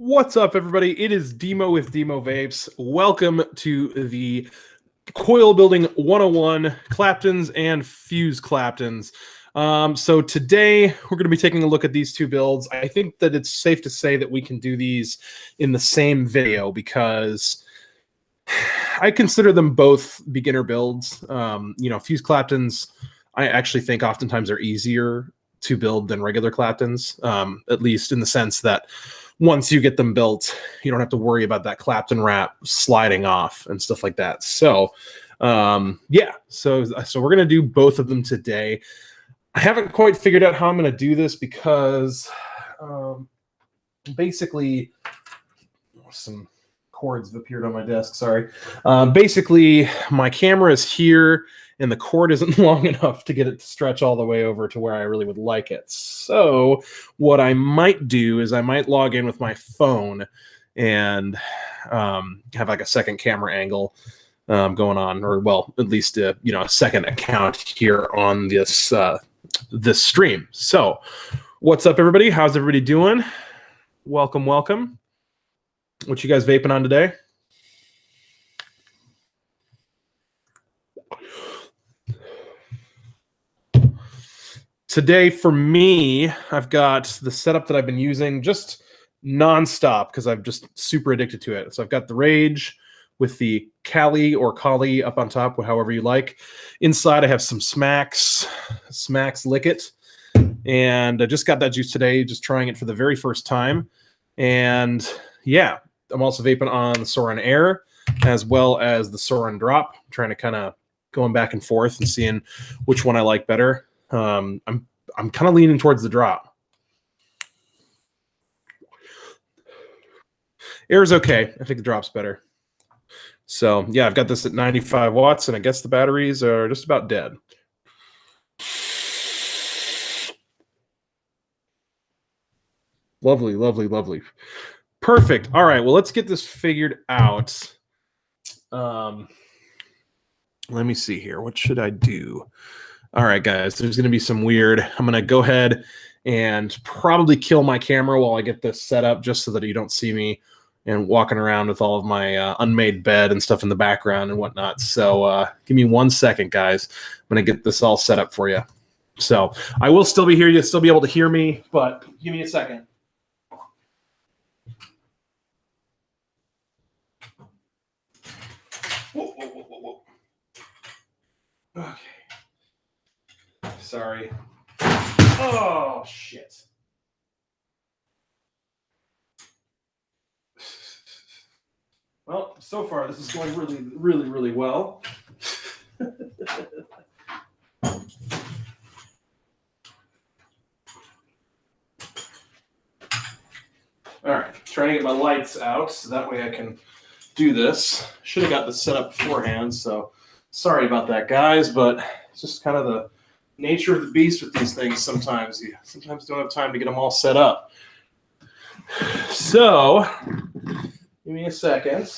What's up, everybody? It is Demo with Demo Vapes. Welcome to the Coil Building 101 Claptons and Fused Claptons. So today we're going to be taking a look at these two builds. I think that it's safe to say that we can do these in the same video because I consider them both beginner builds. Fused Claptons, I actually think oftentimes are easier to build than regular Claptons, at least in the sense that once you get them built, you don't have to worry about that Clapton wrap sliding off and stuff like that. So, so we're going to do both of them today. I haven't quite figured out how I'm going to do this because basically some cords have appeared on my desk. Sorry. Basically, my camera is here and the cord isn't long enough to get it to stretch all the way over to where I really would like it. So what I might do is I might log in with my phone and have like a second camera angle going on, or well, at least a second account here on this this stream. So what's up, everybody? How's everybody doing? Welcome, welcome. What you guys vaping on today? Today, for me, I've got the setup that I've been using just nonstop because I'm just super addicted to it. So I've got the Rage with the Cali or Kali up on top, however you like. Inside, I have some Smacks Lick It. And I just got that juice today, just trying it for the very first time. And yeah, I'm also vaping on the Soren Air as well as the Soren Drop, trying to kind of going back and forth and seeing which one I like better. I'm kind of leaning towards the Drop. Air's okay. I think the Drop's better. So yeah, I've got this at 95 watts, and I guess the batteries are just about dead. Lovely, lovely, lovely. Perfect. All right, well, let's get this figured out. Let me see here. What should I do? All right, guys, there's going to be some weird. I'm going to go ahead and probably kill my camera while I get this set up just so that you don't see me and walking around with all of my unmade bed and stuff in the background and whatnot. So give me 1 second, guys. I'm going to get this all set up for you. So I will still be here. You'll still be able to hear me, but give me a second. Whoa, whoa, whoa, whoa, whoa. Okay. Sorry. Oh, shit. Well, so far this is going really, really, really well. All right, trying to get my lights out so that way I can do this. Should have got this set up beforehand, so sorry about that, guys, but it's just kind of the nature of the beast with these things. Sometimes you don't have time to get them all set up. So give me a second.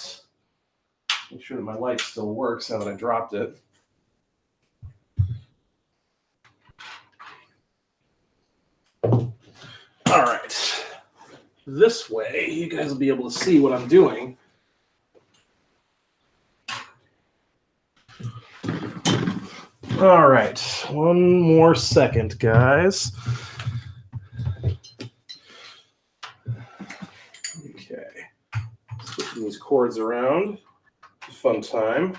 Make sure that my light still works now that I dropped it. All right. This way, you guys will be able to see what I'm doing. All right, 1 more second, guys. Okay, switching these cords around. Fun time.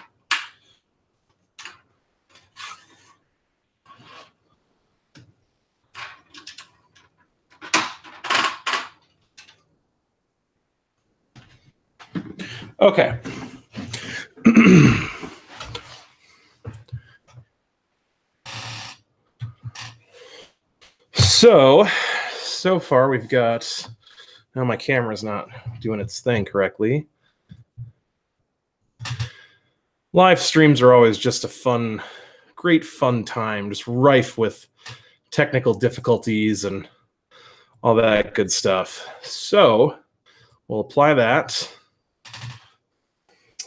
Okay. So far we've got, now my camera's not doing its thing correctly. Live streams are always just a great fun time, just rife with technical difficulties and all that good stuff. So we'll apply that.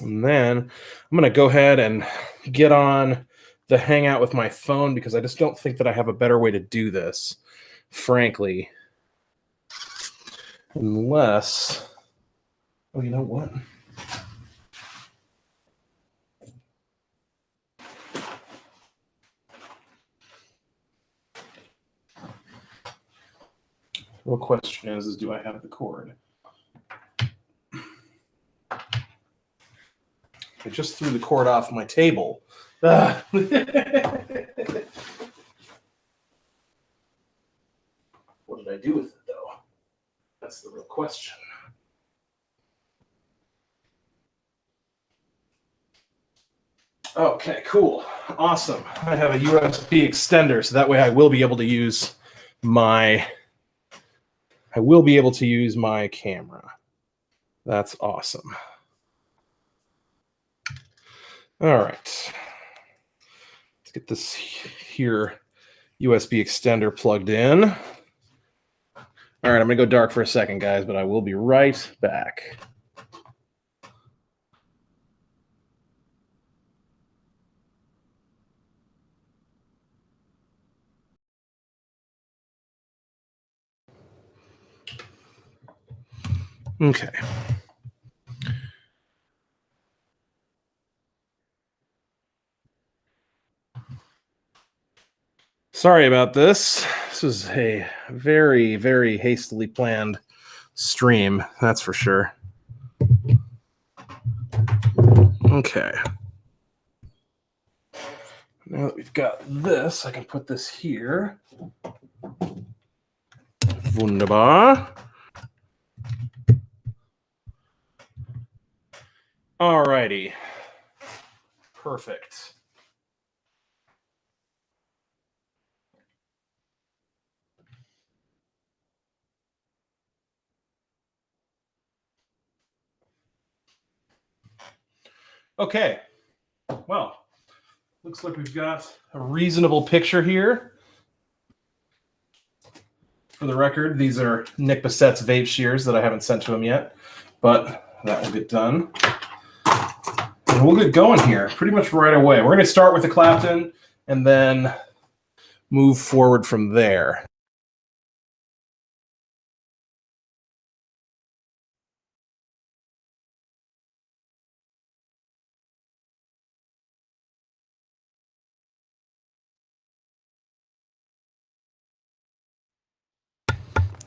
And then I'm going to go ahead and get on the Hangout with my phone because I just don't think that I have a better way to do this, frankly. Unless, oh, you know what? The real question is do I have the cord? I just threw the cord off my table. What did I do with it, though? That's the real question. Okay, cool. Awesome. I have a USB extender, so that way I will be able to use my camera. That's awesome. All right. Let's get this here USB extender plugged in. All right, I'm going to go dark for a second, guys, but I will be right back. Okay. Sorry about this. This was a very, very hastily planned stream, that's for sure. Okay. Now that we've got this, I can put this here. Wunderbar. Alrighty. Perfect. Okay. Well, looks like we've got a reasonable picture here. For the record, these are Nick Bassett's vape shears that I haven't sent to him yet, but that will get done. And we'll get going here pretty much right away. We're going to start with the Clapton and then move forward from there.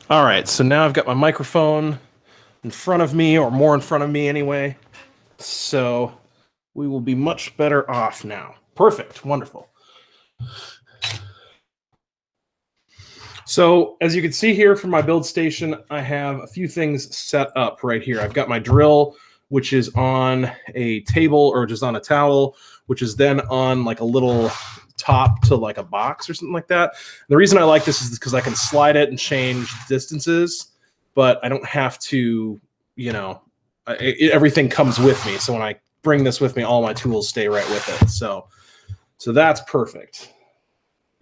All right, so now I've got my microphone in front of me, or more in front of me anyway. So we will be much better off now. Perfect, wonderful. So as you can see here from my build station, I have a few things set up right here. I've got my drill, which is on a table or just on a towel, which is then on like a little top to like a box or something like that. The reason I like this is because I can slide it and change distances, but I don't have to, you know, everything comes with me. So when I bring this with me, all my tools stay right with it. So that's perfect.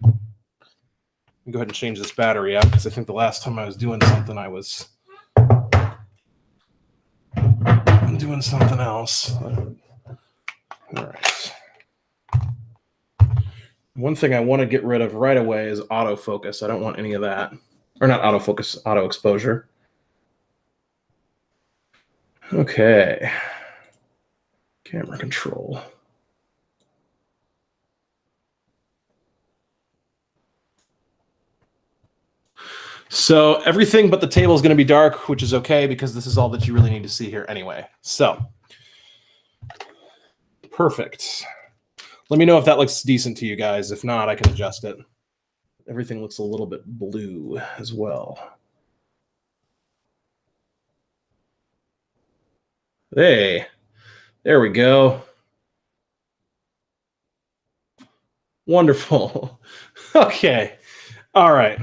Go ahead and change this battery out because I think the last time I was doing something, I was doing something else. All right. One thing I want to get rid of right away is autofocus. I don't want any of that. Or not autofocus, auto exposure. Okay. Camera control. So everything but the table is going to be dark, which is okay because this is all that you really need to see here anyway. So perfect. Let me know if that looks decent to you guys. If not, I can adjust it. Everything looks a little bit blue as well. Hey, there we go. Wonderful. Okay. All right.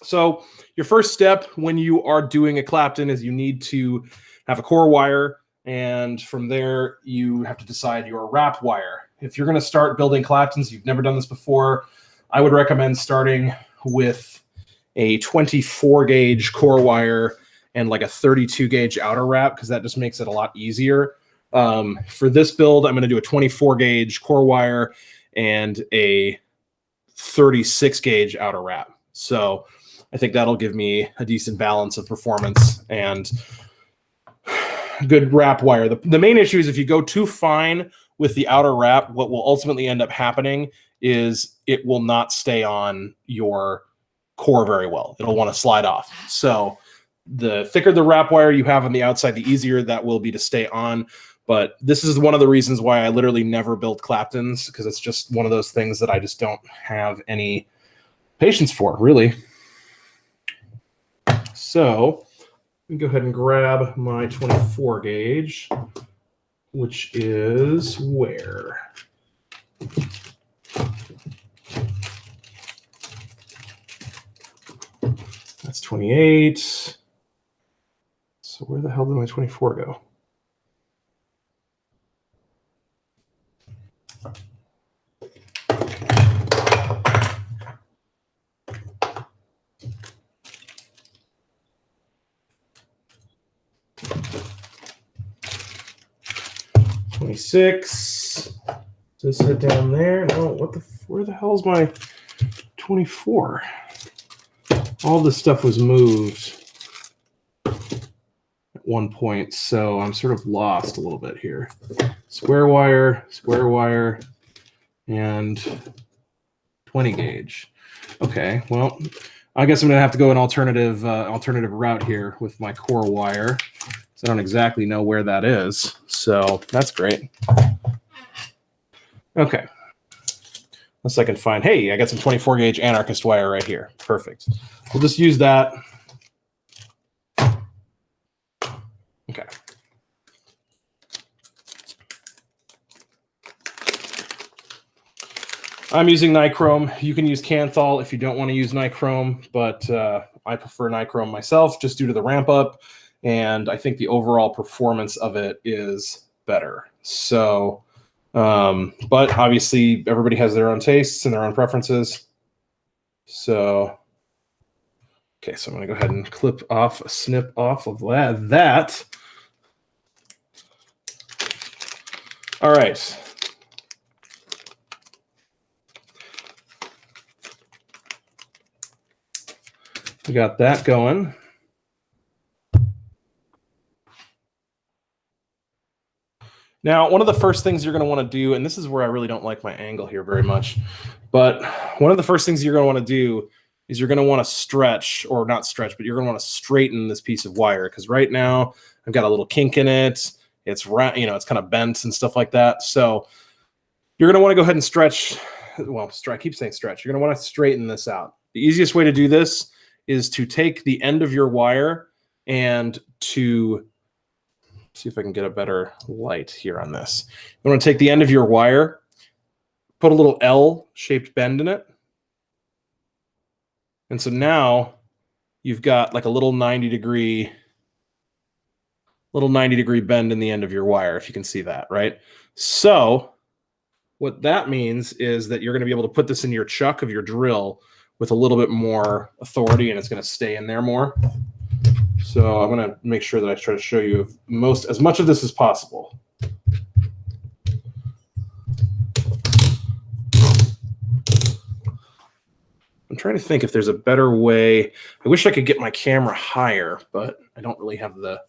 So your first step when you are doing a Clapton is you need to have a core wire, and from there you have to decide your wrap wire. If you're going to start building Claptons, you've never done this before, I would recommend starting with a 24 gauge core wire and like a 32 gauge outer wrap because that just makes it a lot easier. For this build, I'm going to do a 24 gauge core wire and a 36 gauge outer wrap. So I think that'll give me a decent balance of performance and good wrap wire. The main issue is if you go too fine with the outer wrap, what will ultimately end up happening is it will not stay on your core very well. It'll want to slide off. So the thicker the wrap wire you have on the outside, the easier that will be to stay on. But this is one of the reasons why I literally never build Claptons, because it's just one of those things that I just don't have any patience for, really. So let me go ahead and grab my 24 gauge, which is where? That's 28. So where the hell did my 24 go? Six. Does this head down there? No. Where the hell is my 24? All this stuff was moved at one point, so I'm sort of lost a little bit here. Square wire, and 20 gauge. Okay. Well, I guess I'm gonna have to go an alternative route here with my core wire. I don't exactly know where that is, so that's great. Okay. Unless I can find, hey, I got some 24 gauge anarchist wire right here. Perfect. We'll just use that. Okay. I'm using nichrome. You can use Kanthal if you don't want to use nichrome, but I prefer nichrome myself just due to the ramp up. And I think the overall performance of it is better. So, but obviously everybody has their own tastes and their own preferences. So, okay, so I'm going to go ahead and snip off of that. All right. We got that going. Now, one of the first things you're going to want to do, and this is where I really don't like my angle here very much, but one of the first things you're going to want to do is you're going to want to stretch, or not stretch, but you're going to want to straighten this piece of wire, because right now I've got a little kink in it. It's it's kind of bent and stuff like that. So you're going to want to go ahead and stretch. Well, I keep saying stretch. You're going to want to straighten this out. The easiest way to do this is to take the end of your wire and to see if I can get a better light here on this. You want to take the end of your wire, put a little L-shaped bend in it. And so now you've got like a little 90-degree bend in the end of your wire, if you can see that, right? So what that means is that you're going to be able to put this in your chuck of your drill with a little bit more authority, and it's going to stay in there more. So I'm going to make sure that I try to show you as much of this as possible. I'm trying to think if there's a better way. I wish I could get my camera higher, but I don't really have the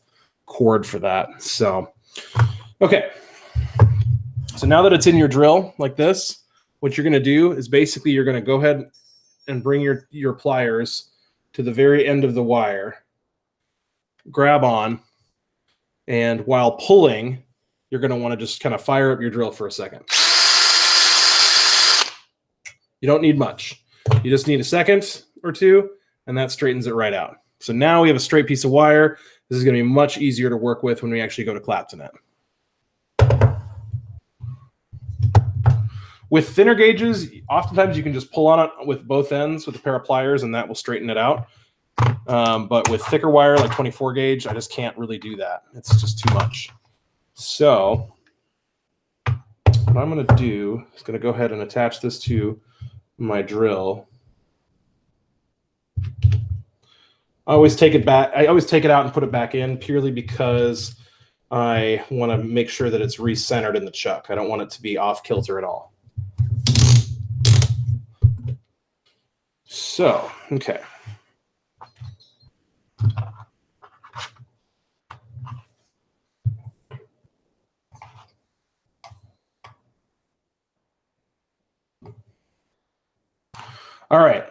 cord for that. So, okay. So now that it's in your drill like this, what you're going to do is basically you're going to go ahead and bring your pliers to the very end of the wire, grab on, and while pulling, you're going to want to just kind of fire up your drill for a second. You don't need much. You just need a second or two, and that straightens it right out. So now we have a straight piece of wire. This is going to be much easier to work with when we actually go to Clapton it. With thinner gauges, oftentimes you can just pull on it with both ends with a pair of pliers, and that will straighten it out. But with thicker wire, like 24 gauge, I just can't really do that. It's just too much. So what I'm going to do is going to go ahead and attach this to my drill. I always take it back. I always take it out and put it back in purely because I want to make sure that it's recentered in the chuck. I don't want it to be off kilter at all. So, okay. All right.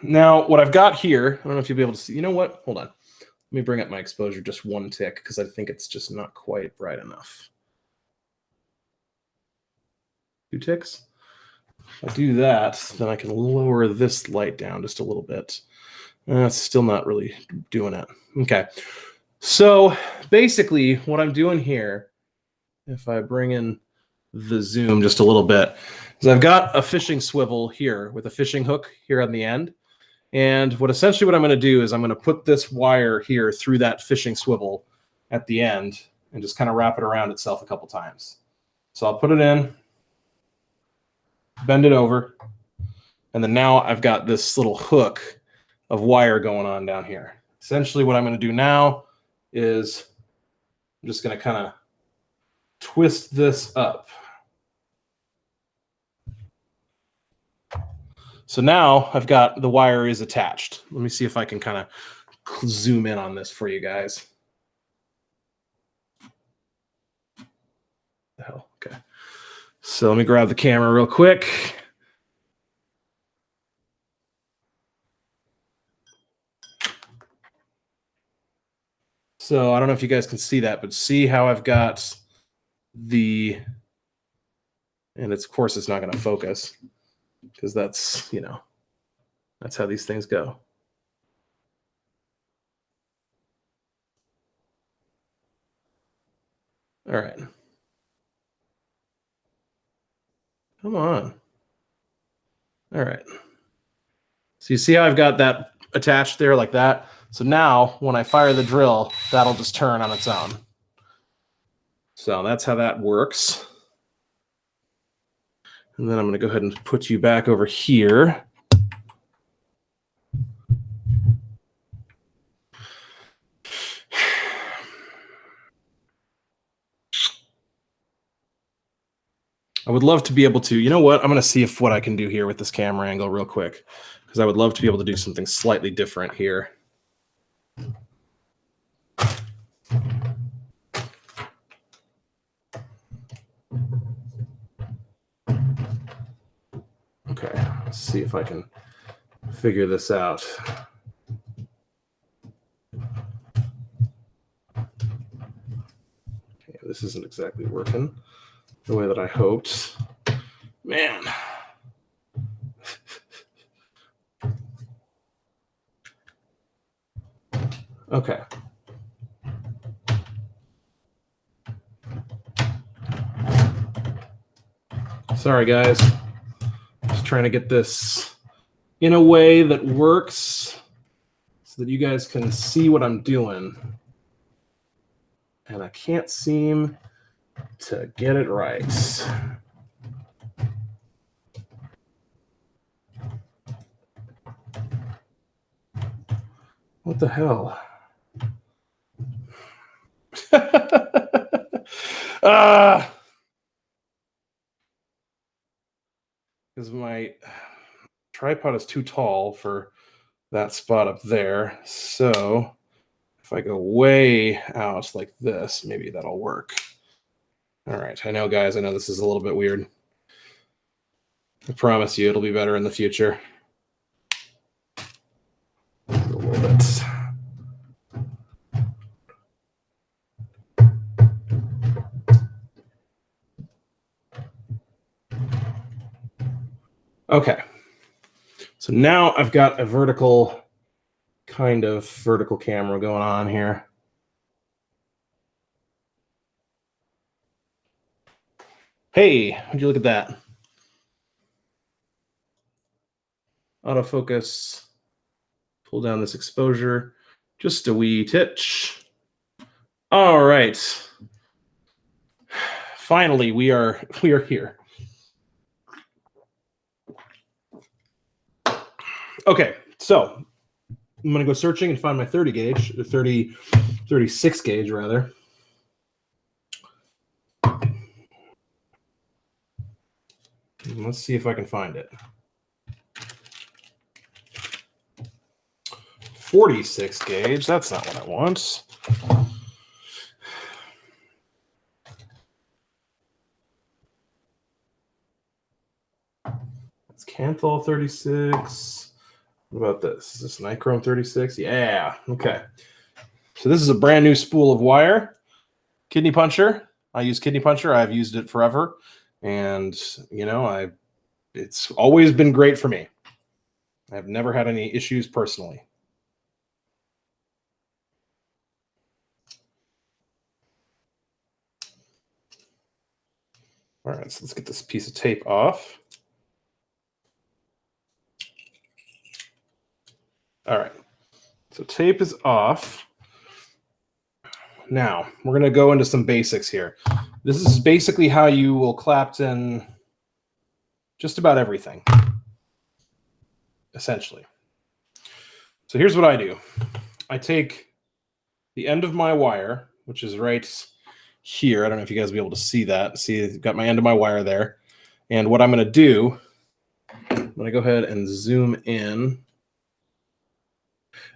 Now, what I've got here, I don't know if you'll be able to see. You know what? Hold on. Let me bring up my exposure just one tick because I think it's just not quite bright enough. 2 ticks. If I do that, then I can lower this light down just a little bit. It's still not really doing it. Okay. So basically what I'm doing here, if I bring in the zoom just a little bit, is I've got a fishing swivel here with a fishing hook here on the end. And essentially what I'm going to do is I'm going to put this wire here through that fishing swivel at the end and just kind of wrap it around itself a couple times. So I'll put it in, bend it over, and then now I've got this little hook of wire going on down here. Essentially what I'm going to do now is I'm just going to kind of twist this up. So now I've got the wire is attached. Let me see if I can kind of zoom in on this for you guys. The hell, okay. So let me grab the camera real quick. So I don't know if you guys can see that, but see how I've got the, and it's, of course it's not going to focus because that's, you know, that's how these things go. All right. Come on. All right. So you see how I've got that attached there like that? So now when I fire the drill, that'll just turn on its own. So that's how that works. And then I'm going to go ahead and put you back over here. I would love to be able to, you know what? I'm going to see if what I can do here with this camera angle real quick, because I would love to be able to do something slightly different here. Okay, let's see if I can figure this out. Okay, this isn't exactly working the way that I hoped. Man. Okay. Sorry, guys. Just trying to get this in a way that works so that you guys can see what I'm doing. And I can't seem to get it right. What the hell? Because my tripod is too tall for that spot up there. So if I go way out like this, maybe that'll work. All right. I know, guys. I know this is a little bit weird. I promise you it'll be better in the future. A little bit. Okay. So now I've got a vertical, kind of vertical camera going on here. Hey, would you look at that? Autofocus. Pull down this exposure just a wee titch. All right. Finally, we are here. Okay, so I'm going to go searching and find my 30 gauge, or 36 gauge rather. And let's see if I can find it. 46 gauge, that's not what I want. That's Kanthal 36. What about this? Is this Nichrome 36? Yeah. Okay. So this is a brand new spool of wire. Kidney puncher. I use kidney puncher. I've used it forever. And, you know, it's always been great for me. I've never had any issues personally. All right, so let's get this piece of tape off. All right, so tape is off. Now, we're going to go into some basics here. This is basically how you will Clapton just about everything, essentially. So here's what I do. I take the end of my wire, which is right here. I don't know if you guys will be able to see that. See, I've got my end of my wire there. And what I'm going to do, I'm going to go ahead and zoom in.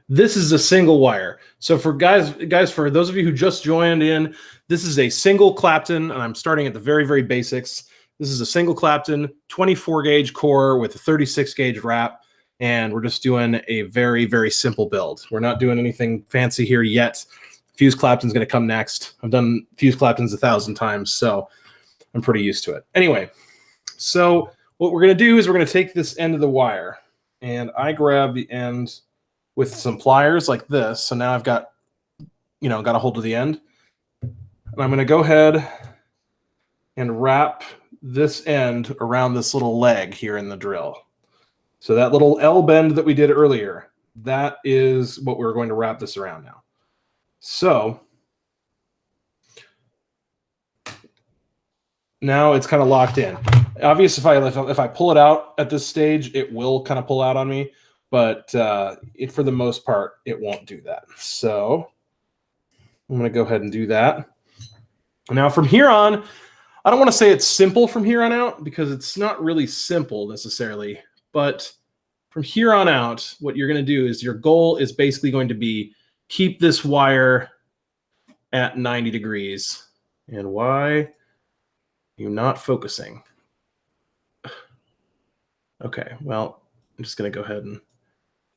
This is a single wire. So for guys, for those of you who just joined in, this is a single Clapton, and I'm starting at the very, very basics. This is a single Clapton, 24 gauge core with a 36 gauge wrap, and we're just doing a very, very simple build. We're not doing anything fancy here yet. Fused Clapton's going to come next. I've done Fused Claptons 1,000 times, so I'm pretty used to it. Anyway, so what we're going to do is we're going to take this end of the wire, and I grab the end with some pliers like this. So now I've got, you know, got a hold of the end. And I'm going to go ahead and wrap this end around this little leg here in the drill. So that little L bend that we did earlier, that is what we're going to wrap this around now. So now it's kind of locked in. Obviously, if I pull it out at this stage, it will kind of pull out on me. But for the most part, it won't do that. So I'm going to go ahead and do that. Now, from here on, I don't want to say it's simple from here on out because it's not really simple necessarily. But from here on out, what you're going to do is your goal is basically going to be keep this wire at 90 degrees. And why are you not focusing? Okay, well, I'm just going to go ahead and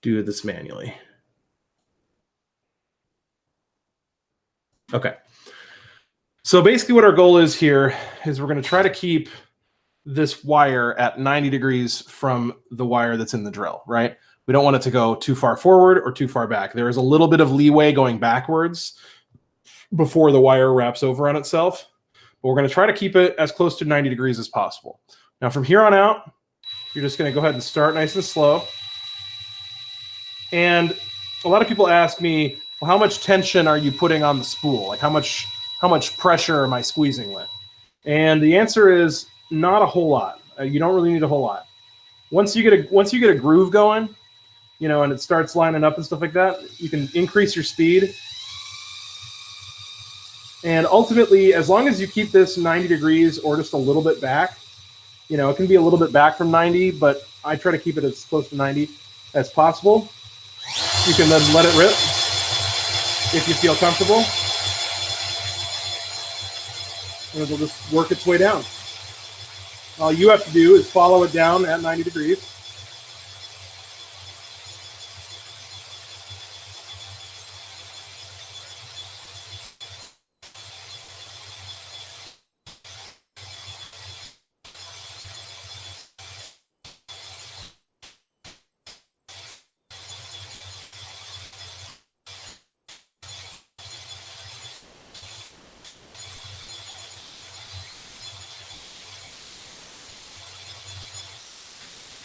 do this manually. Okay. So basically what our goal is here is we're going to try to keep this wire at 90 degrees from the wire that's in the drill, right? We don't want it to go too far forward or too far back. There is a little bit of leeway going backwards before the wire wraps over on itself, but we're going to try to keep it as close to 90 degrees as possible. Now from here on out, you're just going to go ahead and start nice and slow. And a lot of people ask me, well, how much tension are you putting on the spool? Like how much pressure am I squeezing with? And the answer is not a whole lot. You don't really need a whole lot. Once you get a groove going, you know, and it starts lining up and stuff like that, you can increase your speed. And ultimately, as long as you keep this 90 degrees or just a little bit back, you know, it can be a little bit back from 90, but I try to keep it as close to 90 as possible. You can then let it rip if you feel comfortable. And it'll just work its way down. All you have to do is follow it down at 90 degrees.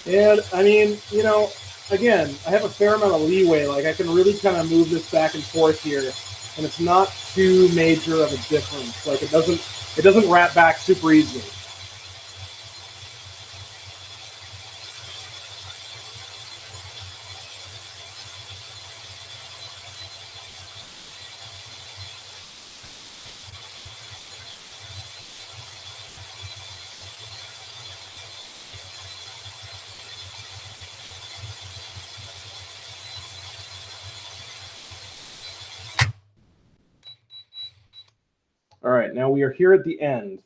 And I mean, you know, again, I have a fair amount of leeway. Like I can really kind of move this back and forth here, and it's not too major of a difference. Like it doesn't wrap back super easily. All right, now we are here at the end.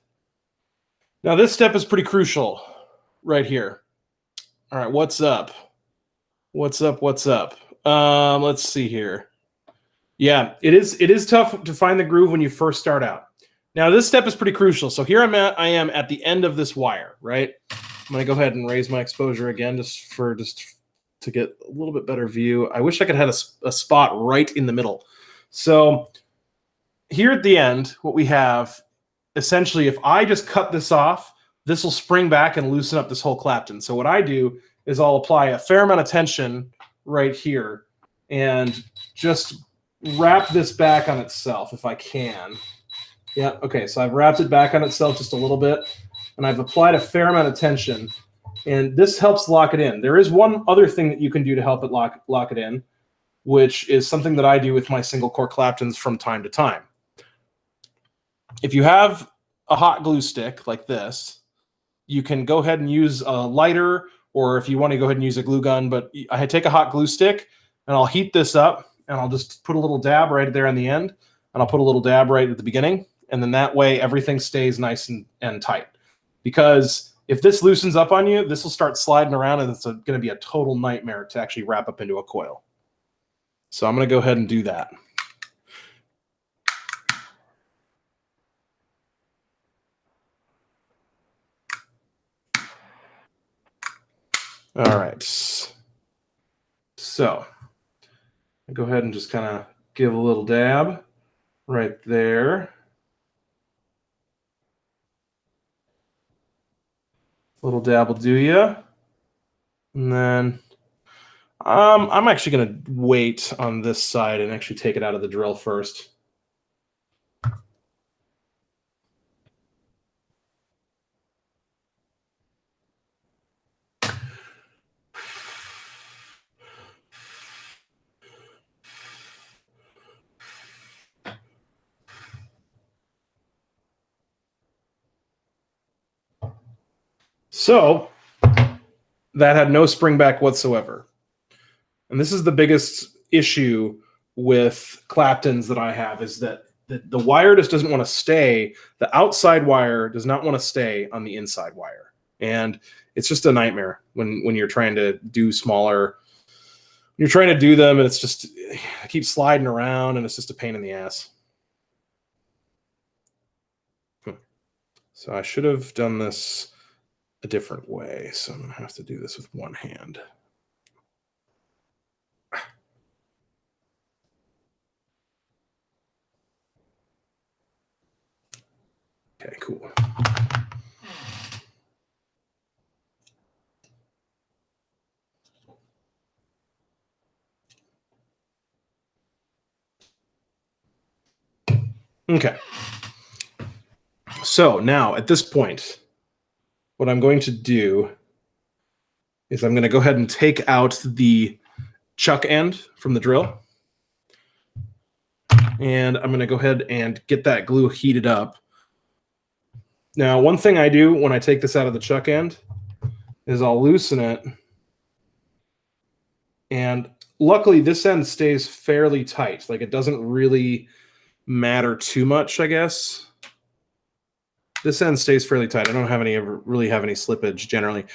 Now this step is pretty crucial right here. All right, what's up? What's up? What's up? Let's see here. Yeah, it is tough to find the groove when you first start out. Now this step is pretty crucial. So here I am at the end of this wire, right? I'm gonna go ahead and raise my exposure again just to get a little bit better view. I wish I could have a spot right in the middle. So here at the end, what we have, essentially, if I just cut this off, this will spring back and loosen up this whole Clapton. So what I do is I'll apply a fair amount of tension right here and just wrap this back on itself if I can. Yeah, okay, so I've wrapped it back on itself just a little bit, and I've applied a fair amount of tension, and this helps lock it in. There is one other thing that you can do to help it lock it in, which is something that I do with my single core Claptons from time to time. If you have a hot glue stick like this, you can go ahead and use a lighter, or if you want to go ahead and use a glue gun, but I take a hot glue stick and I'll heat this up and I'll just put a little dab right there on the end, and I'll put a little dab right at the beginning, and then that way everything stays nice and tight. Because if this loosens up on you, this will start sliding around and it's going to be a total nightmare to actually wrap up into a coil. So I'm going to go ahead and do that. All right. So I go ahead and just kind of give a little dab right there. Little dab will do ya. And then I'm actually going to wait on this side and actually take it out of the drill first. So that had no spring back whatsoever. And this is the biggest issue with Claptons that I have, is that the wire just doesn't want to stay. The outside wire does not want to stay on the inside wire. And it's just a nightmare when you're trying to do smaller, you're trying to do them, and it's just, I keep sliding around and it's just a pain in the ass. So I should have done this a different way. So I'm going to have to do this with one hand. Okay, cool. Okay. So now at this point, what I'm going to do is I'm going to go ahead and take out the chuck end from the drill. And I'm going to go ahead and get that glue heated up. Now, one thing I do when I take this out of the chuck end is I'll loosen it. And luckily, this end stays fairly tight. Like, it doesn't really matter too much, I guess. This end stays fairly tight. I don't have really have any slippage generally.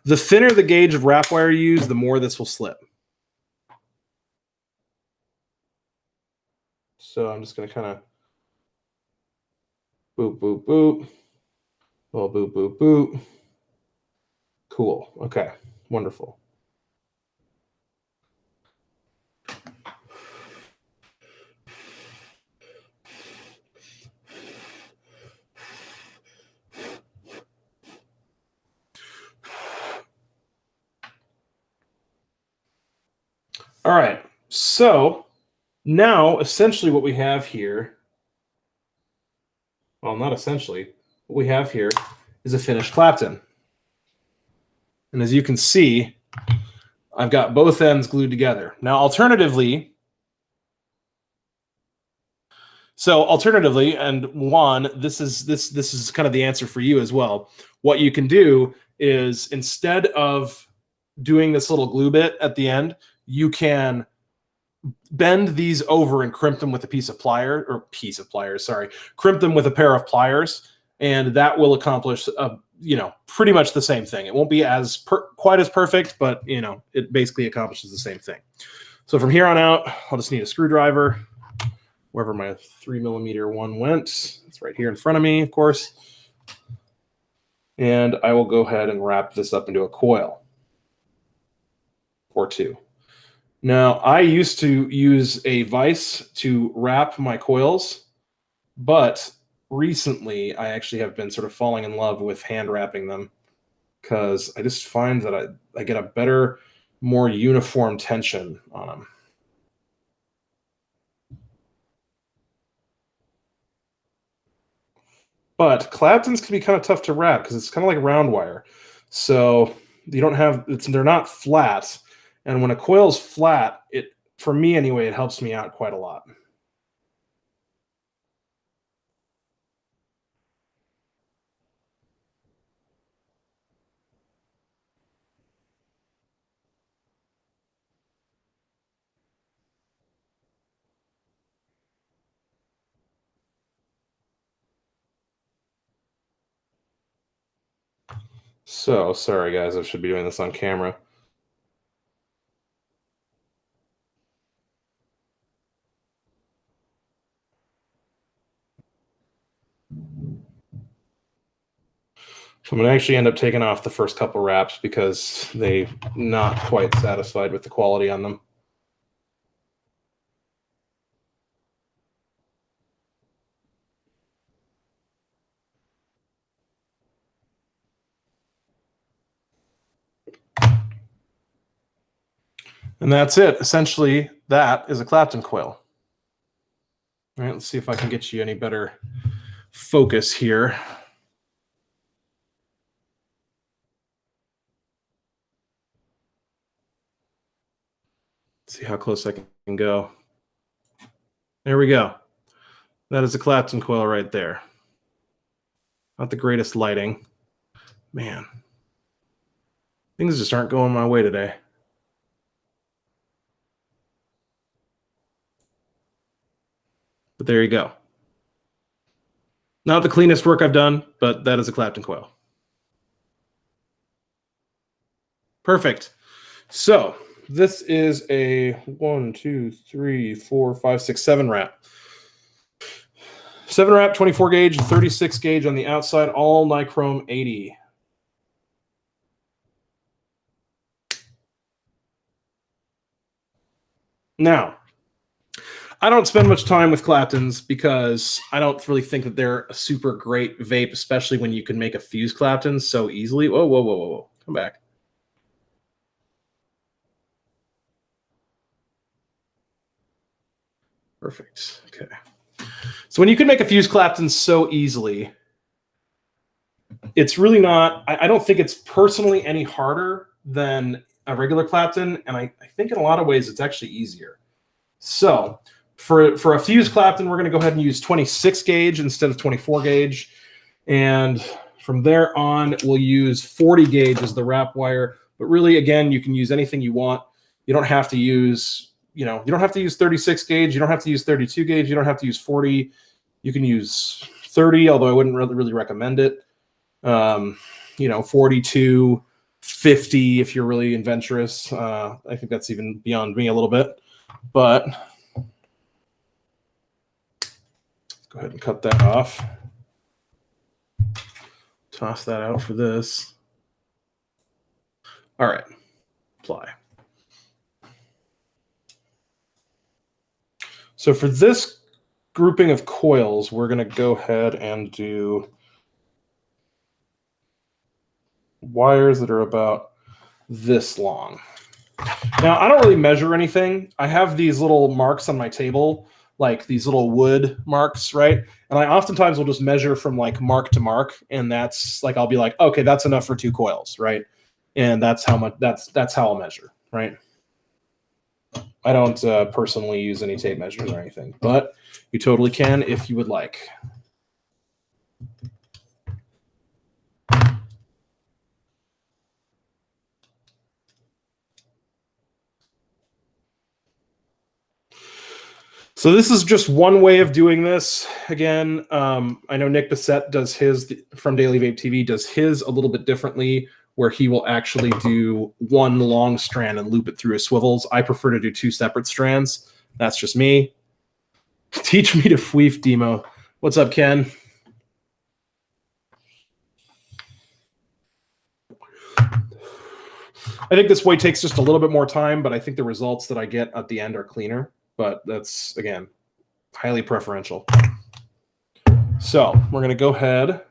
The thinner the gauge of wrap wire you use, the more this will slip. So I'm just going to kind of boop, boop, boop. Well, boop, boop, boop. Cool. Okay. Wonderful. All right, so now essentially what we have here, well, not essentially, what we have here is a finished Clapton. And as you can see, I've got both ends glued together. Now, alternatively, and Juan, this is kind of the answer for you as well. What you can do is, instead of doing this little glue bit at the end, you can bend these over and crimp them with a crimp them with a pair of pliers, and that will accomplish pretty much the same thing. It won't be quite as perfect, but it basically accomplishes the same thing. So from here on out, I'll just need a screwdriver, wherever my 3mm one went. It's right here in front of me, of course. And I will go ahead and wrap this up into a coil or two. Now, I used to use a vise to wrap my coils, but recently I actually have been sort of falling in love with hand wrapping them, because I just find that I get a better, more uniform tension on them. But Claptons can be kind of tough to wrap because it's kind of like round wire. So you don't have, they're not flat. And when a coil's flat, for me anyway, it helps me out quite a lot. So, sorry guys, I should be doing this on camera. So I'm going to actually end up taking off the first couple wraps because they're not quite satisfied with the quality on them. And that's it. Essentially, that is a Clapton coil. All right, let's see if I can get you any better focus here. Let's see how close I can go. There we go. That is a Clapton coil right there. Not the greatest lighting. Man, things just aren't going my way today. But there you go. Not the cleanest work I've done, but that is a Clapton coil. Perfect. So this is a 1, 2, 3, 4, 5, 6, 7 wrap. 7 wrap, 24 gauge, 36 gauge on the outside, all nichrome 80. Now, I don't spend much time with Claptons because I don't really think that they're a super great vape, especially when you can make a fused Clapton so easily. Whoa, whoa, whoa, whoa. Come back. Perfect. Okay. So when you can make a fused Clapton so easily, it's really not, I don't think it's personally any harder than a regular Clapton, and I think in a lot of ways it's actually easier. So for a fused Clapton, we're going to go ahead and use 26 gauge instead of 24 gauge. And from there on, we'll use 40 gauge as the wrap wire. But really, again, you can use anything you want. You don't have to use, you don't have to use 36 gauge. You don't have to use 32 gauge. You don't have to use 40. You can use 30, although I wouldn't really recommend it. 42, 50 if you're really adventurous. I think that's even beyond me a little bit. But let's go ahead and cut that off. Toss that out for this. All right, apply. So for this grouping of coils, we're going to go ahead and do wires that are about this long. Now, I don't really measure anything. I have these little marks on my table, like these little wood marks, right? And I oftentimes will just measure from like mark to mark, and that's like, I'll be like, okay, that's enough for 2 coils, right? And that's how much, that's how I'll measure, right? I don't personally use any tape measures or anything, but you totally can if you would like. So this is just one way of doing this. Again, I know Nick Bissett does his, from Daily Vape TV, does his a little bit differently, where he will actually do one long strand and loop it through his swivels. I prefer to do 2 separate strands. That's just me. Teach me to fweef, Demo. What's up, Ken? I think this way takes just a little bit more time, but I think the results that I get at the end are cleaner. But that's, again, highly preferential. So we're going to go ahead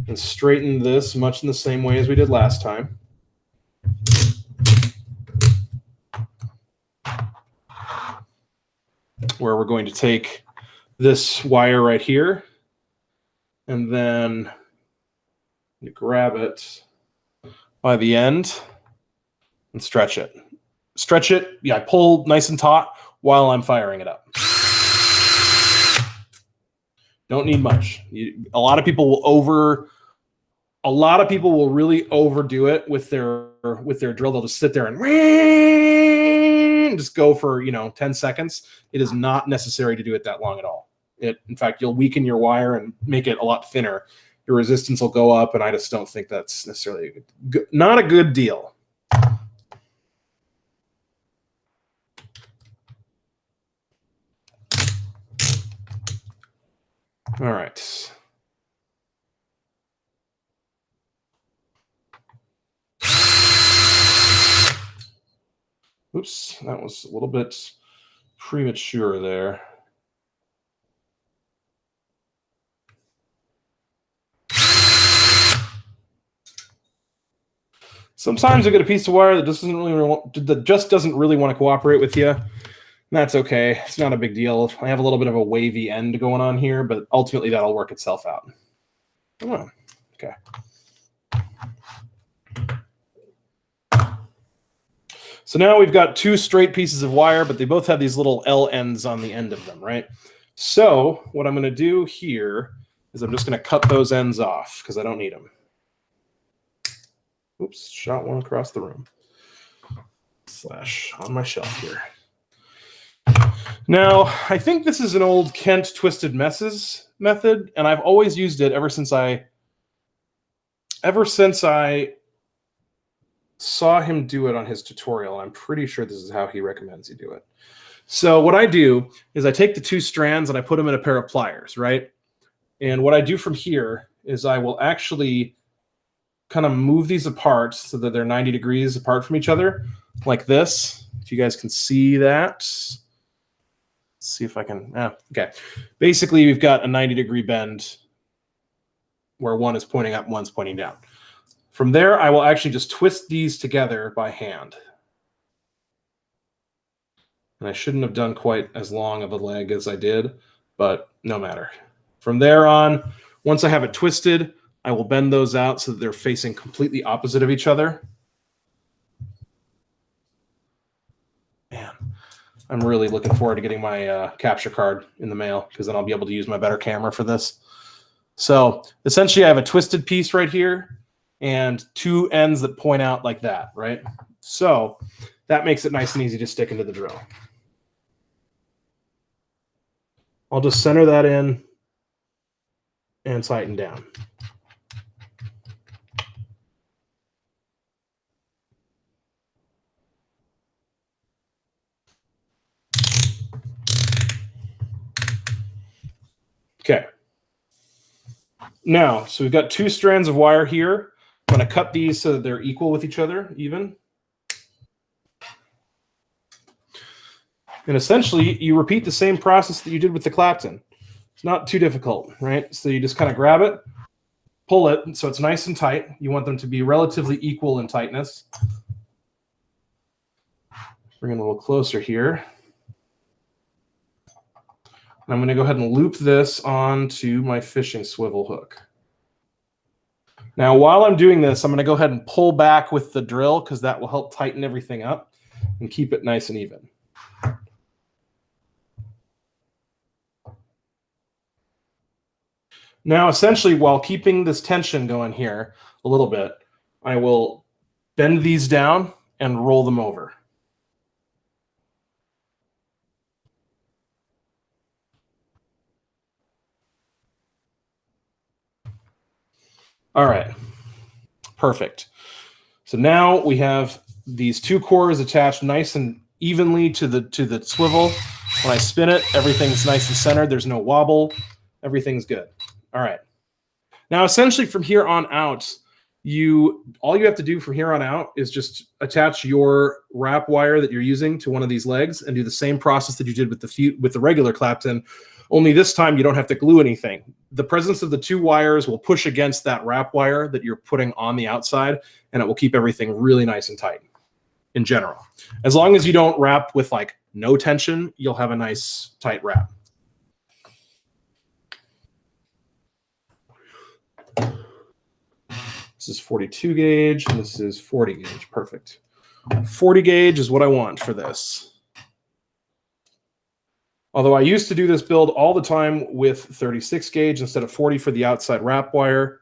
and straighten this much in the same way as we did last time. Where we're going to take this wire right here and then you grab it by the end and stretch it. Stretch it, yeah, pull nice and taut while I'm firing it up. Don't need much. A lot of people will really overdo it with their drill. They'll just sit there and just go for 10 seconds. It is not necessary to do it that long at all. In fact, you'll weaken your wire and make it a lot thinner. Your resistance will go up, and I just don't think that's necessarily not a good deal. All right. Oops, that was a little bit premature there. Sometimes you get a piece of wire that just doesn't really want to cooperate with you. That's okay. It's not a big deal. I have a little bit of a wavy end going on here, but ultimately that'll work itself out. Oh, okay. So now we've got 2 straight pieces of wire, but they both have these little L ends on the end of them, right? So what I'm going to do here is I'm just going to cut those ends off because I don't need them. Oops, shot one across the room. / on my shelf here. Now, I think this is an old Kent Twisted Messes method, and I've always used it ever since I saw him do it on his tutorial. I'm pretty sure this is how he recommends you do it. So what I do is I take the 2 strands and I put them in a pair of pliers, right? And what I do from here is I will actually kind of move these apart so that they're 90 degrees apart from each other, like this. If you guys can see that. Let's see if I can. Okay. Basically, we've got a 90-degree bend where one is pointing up and one's pointing down. From there, I will actually just twist these together by hand. And I shouldn't have done quite as long of a leg as I did, but no matter. From there on, once I have it twisted, I will bend those out so that they're facing completely opposite of each other. Man, I'm really looking forward to getting my capture card in the mail because then I'll be able to use my better camera for this. So essentially, I have a twisted piece right here and 2 ends that point out like that, right? So that makes it nice and easy to stick into the drill. I'll just center that in and tighten down. Okay. Now, so we've got 2 strands of wire here. I'm going to cut these so that they're equal with each other, even. And essentially, you repeat the same process that you did with the Clapton. It's not too difficult, right? So you just kind of grab it, pull it so it's nice and tight. You want them to be relatively equal in tightness. Bring it a little closer here. I'm going to go ahead and loop this onto my fishing swivel hook. Now, while I'm doing this, I'm going to go ahead and pull back with the drill because that will help tighten everything up and keep it nice and even. Now, essentially, while keeping this tension going here a little bit, I will bend these down and roll them over. All right, perfect. So now we have these two cores attached nice and evenly to the swivel. When I spin it, everything's nice and centered. There's no wobble. Everything's good. All right. Now, essentially from here on out, all you have to do from here on out is just attach your wrap wire that you're using to one of these legs and do the same process that you did with the regular Clapton, only this time you don't have to glue anything. The presence of the two wires will push against that wrap wire that you're putting on the outside, and it will keep everything really nice and tight in general. As long as you don't wrap with like no tension, you'll have a nice tight wrap. This is 42 gauge, and this is 40 gauge. Perfect. 40 gauge is what I want for this. Although I used to do this build all the time with 36 gauge instead of 40 for the outside wrap wire.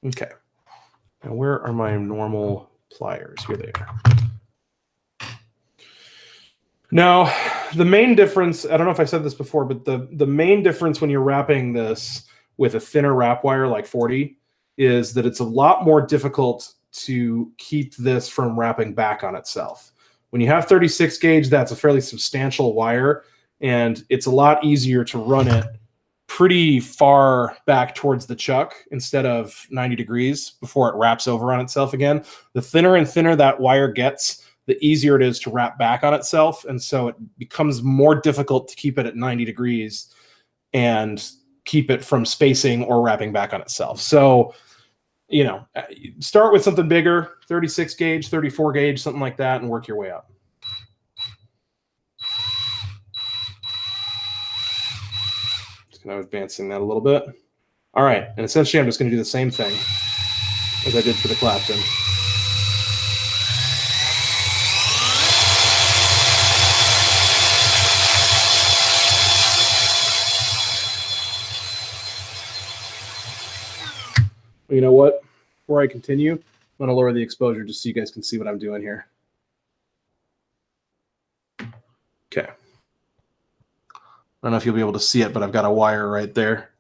Okay. Now where are my normal pliers? Here they are. Now, the main difference, I don't know if I said this before, but the main difference when you're wrapping this with a thinner wrap wire like 40 is that it's a lot more difficult to keep this from wrapping back on itself. When you have 36 gauge, that's a fairly substantial wire, and it's a lot easier to run it pretty far back towards the chuck instead of 90 degrees before it wraps over on itself again. The thinner and thinner that wire gets, the easier it is to wrap back on itself. And so it becomes more difficult to keep it at 90 degrees and keep it from spacing or wrapping back on itself. So, you know, start with something bigger, 36 gauge, 34 gauge, something like that, and work your way up. Just kind of advancing that a little bit. All right, and essentially I'm just going to do the same thing as I did for the Clapton. You know what? Before I continue, I'm going to lower the exposure just so you guys can see what I'm doing here. Okay. I don't know if you'll be able to see it, but I've got a wire right there.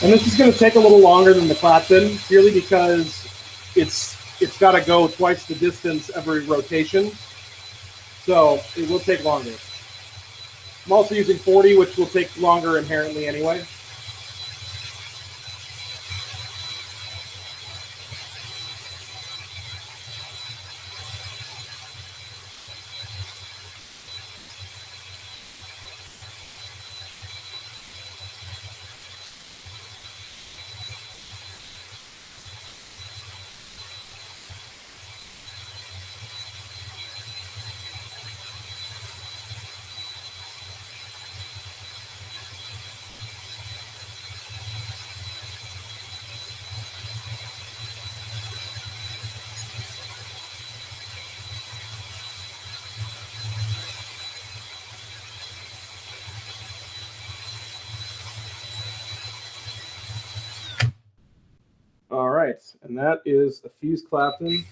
And this is going to take a little longer than the Clapton, purely because it's got to go twice the distance every rotation. So it will take longer. I'm also using 40, which will take longer inherently anyway. All right, and that is a fused Clapton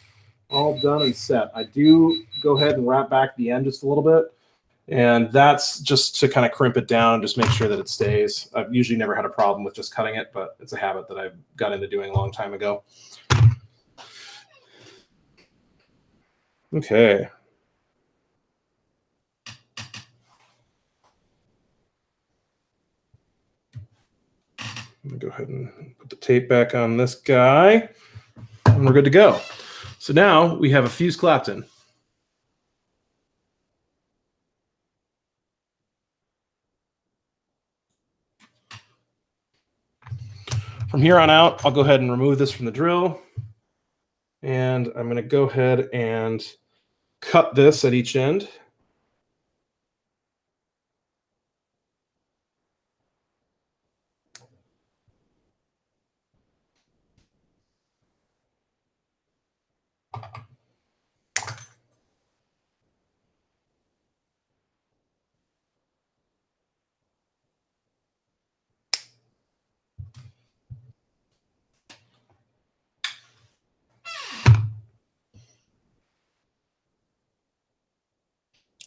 all done and set. I do go ahead and wrap back the end just a little bit, And that's just to kind of crimp it down and just make sure that it stays. I've usually never had a problem with just cutting it, but it's a habit that I got into doing a long time ago. Okay. I'm gonna go ahead and put the tape back on this guy, and we're good to go. So now we have a fused Clapton. From here on out, I'll go ahead and remove this from the drill. And I'm going to go ahead and cut this at each end.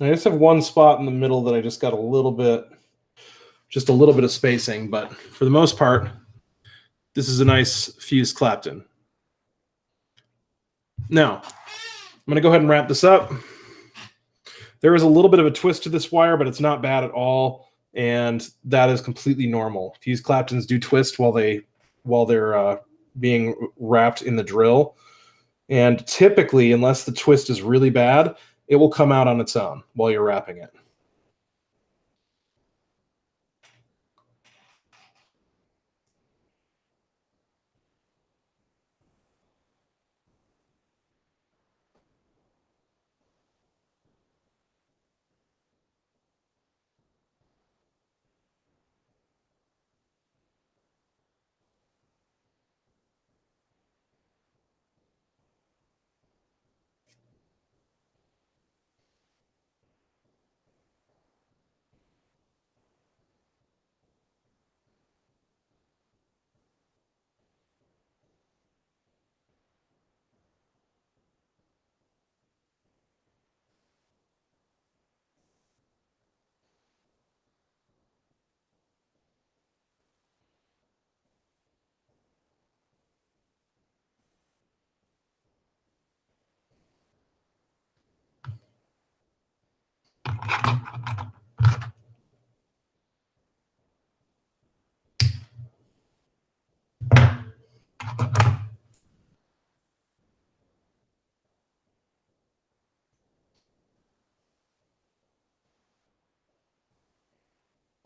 I just have one spot in the middle that I just got a little bit of spacing, but for the most part, this is a nice fused Clapton. Now, I'm going to go ahead and wrap this up. There is a little bit of a twist to this wire, but it's not bad at all, and that is completely normal. Fused Claptons do twist while they're being wrapped in the drill, and typically, unless the twist is really bad, it will come out on its own while you're wrapping it.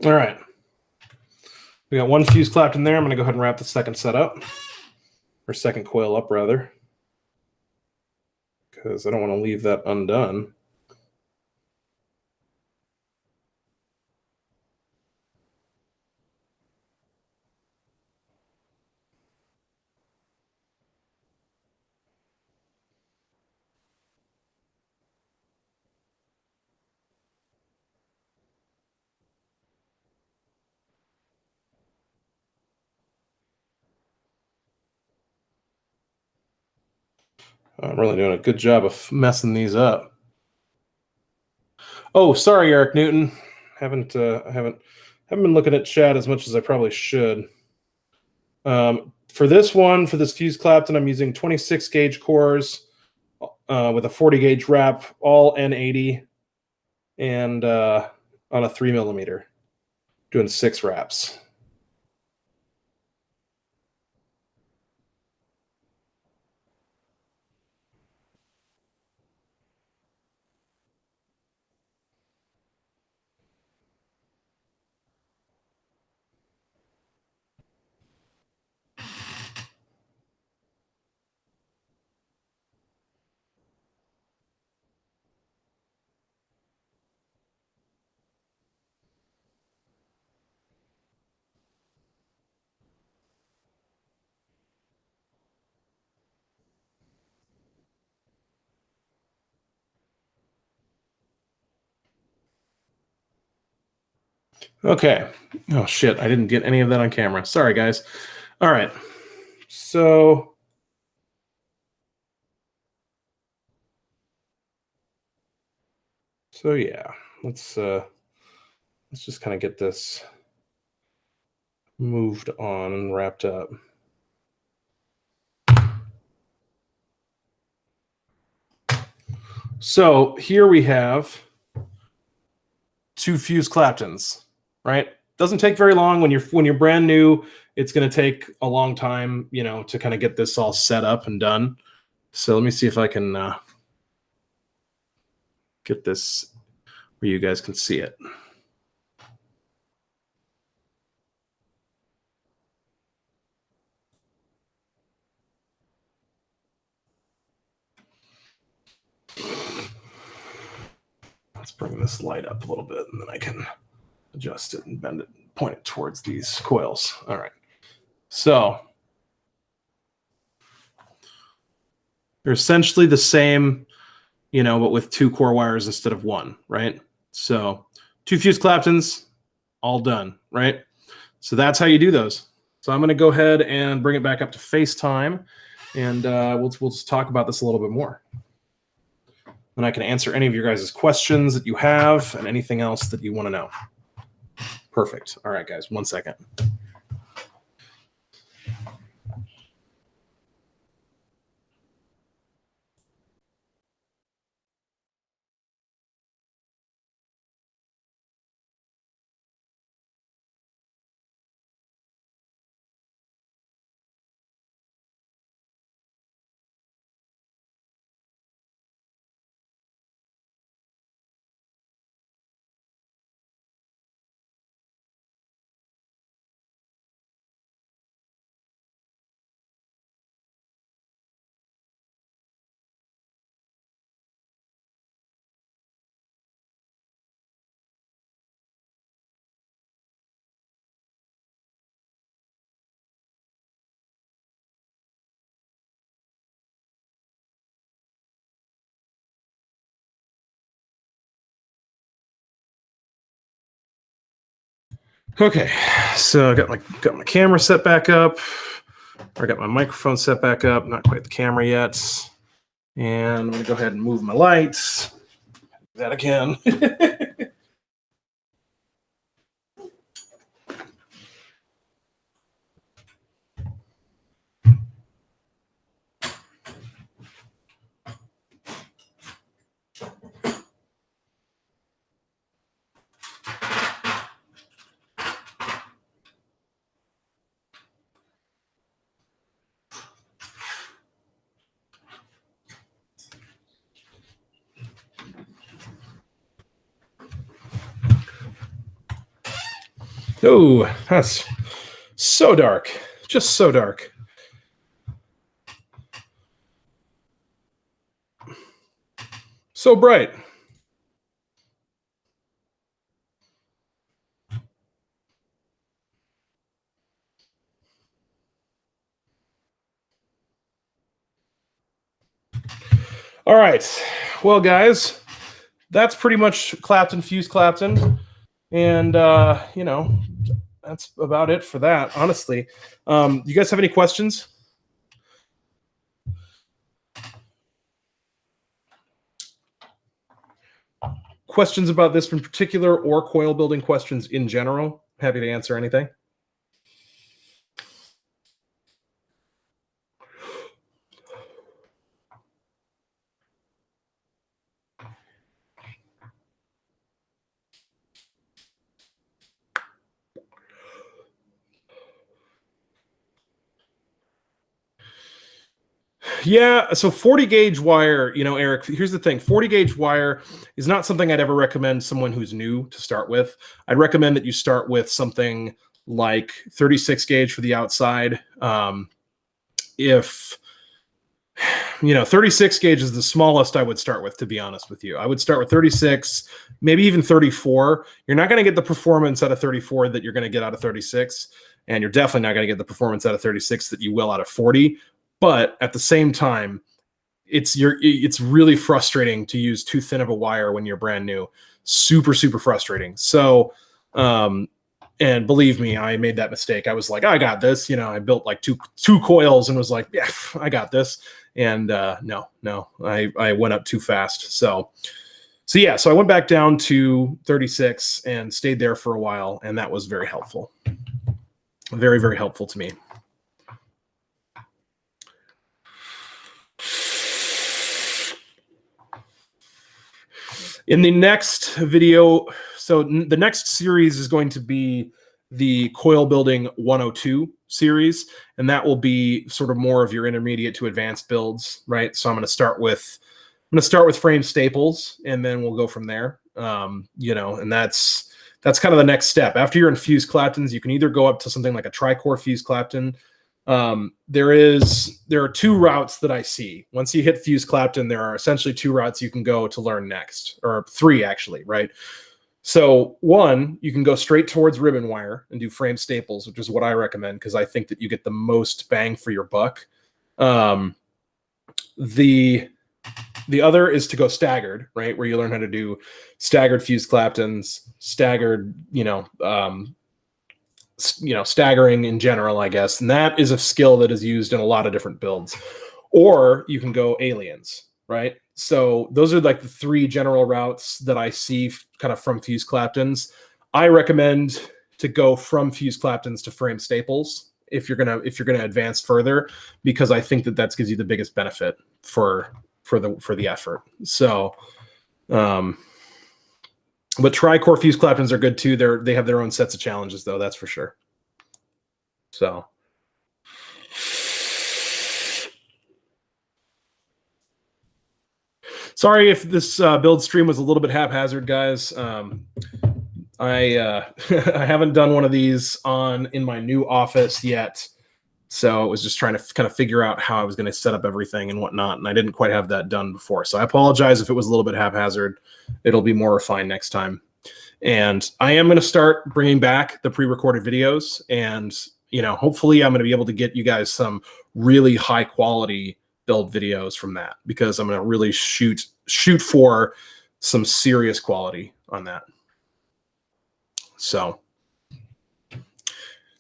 All right. We got one fused Clapton there. I'm going to go ahead and wrap the second set up, or second coil up, rather, because I don't want to leave that undone. I'm really doing a good job of messing these up. Oh, sorry, Eric Newton. Haven't been looking at chat as much as I probably should. For this one, for this fused Clapton, I'm using 26 gauge cores with a 40 gauge wrap, all N80, and on a 3mm, doing 6 wraps. Okay. Oh, shit. I didn't get any of that on camera. Sorry, guys. All right. So yeah. let's just kind of get this moved on and wrapped up. So here we have 2 fused Claptons, right? Doesn't take very long when you're brand new. It's going to take a long time, you know, to kind of get this all set up and done. So let me see if I can get this where you guys can see it. Let's bring this light up a little bit, and then I can adjust it and bend it, point it towards these coils. All right. So they're essentially the same, you know, but with 2 core wires instead of 1, right? So 2 fused Claptons, all done, right? So that's how you do those. So I'm going to go ahead and bring it back up to FaceTime, and we'll just talk about this a little bit more. And I can answer any of your guys' questions that you have and anything else that you want to know. Perfect. All right, guys, 1 second. Okay, so I got my camera set back up. I got my microphone set back up. Not quite the camera yet. And I'm gonna go ahead and move my lights. Do that again. Oh, that's so dark. Just so dark. So bright. All right. Well, guys, that's pretty much Clapton Fused Clapton. And, you know, that's about it for that, honestly. You guys have any questions? Questions about this in particular, or coil building questions in general? Happy to answer anything. Yeah, so 40 gauge wire, you know, Eric, here's the thing. 40 gauge wire is not something I'd ever recommend someone who's new to start with. I'd recommend that you start with something like 36 gauge for the outside. If, you know, 36 gauge is the smallest I would start with, to be honest with you. I would start with 36, maybe even 34. You're not going to get the performance out of 34 that you're going to get out of 36. And you're definitely not going to get the performance out of 36 that you will out of 40. But at the same time, it's really frustrating to use too thin of a wire when you're brand new. Super, super frustrating. So, and believe me, I made that mistake. I was like, I got this. You know, I built like two coils and was like, yeah, I got this. And no, I went up too fast. So So yeah, so I went back down to 36 and stayed there for a while, and that was very helpful. Very, very helpful to me. In the next video, so the next series is going to be the Coil Building 102 series, and that will be sort of more of your intermediate to advanced builds, right? So I'm going to start with frame staples, and then we'll go from there. You know, and that's kind of the next step. After you're in fused Claptons, you can either go up to something like a tri-core fused Clapton. There are two routes that I see. Once you hit fused Clapton, there are essentially two routes you can go to learn next, or three actually, right? So one, you can go straight towards ribbon wire and do frame staples, which is what I recommend because I think that you get the most bang for your buck. The other is to go staggered, right, where you learn how to do staggered fused Claptons, staggered, staggering in general, I guess. And that is a skill that is used in a lot of different builds. Or you can go aliens, right? So those are like the three general routes that I see kind of from fused Claptons. I recommend to go from fused Claptons to frame staples if you're gonna advance further, because I think that gives you the biggest benefit for the effort. So, but tri-core fused Claptons are good too. They have their own sets of challenges though, that's for sure. So, sorry if this build stream was a little bit haphazard, guys. I I haven't done one of these in my new office yet. So I was just trying to kind of figure out how I was going to set up everything and whatnot, and I didn't quite have that done before. So I apologize if it was a little bit haphazard. It'll be more refined next time. And I am going to start bringing back the pre-recorded videos, and hopefully I'm going to be able to get you guys some really high quality build videos from that, because I'm going to really shoot for some serious quality on that. So.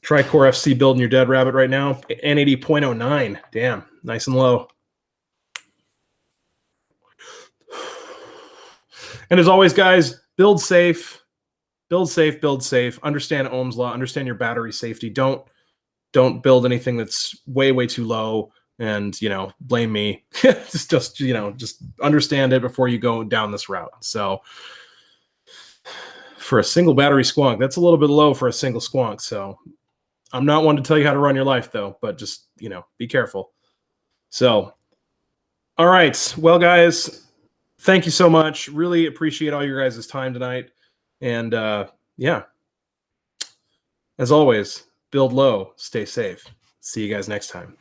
Tri-core FC building your dead rabbit right now. N80.09. Damn, nice and low. And as always, guys, build safe. Build safe, build safe. Understand Ohm's law. Understand your battery safety. Don't build anything that's way, way too low and, blame me. just understand it before you go down this route. So for a single battery squonk, that's a little bit low for a single squonk. So I'm not one to tell you how to run your life, though, but just, be careful. So, all right. Well, guys, thank you so much. Really appreciate all your guys' time tonight. And, yeah, as always, build low, stay safe. See you guys next time.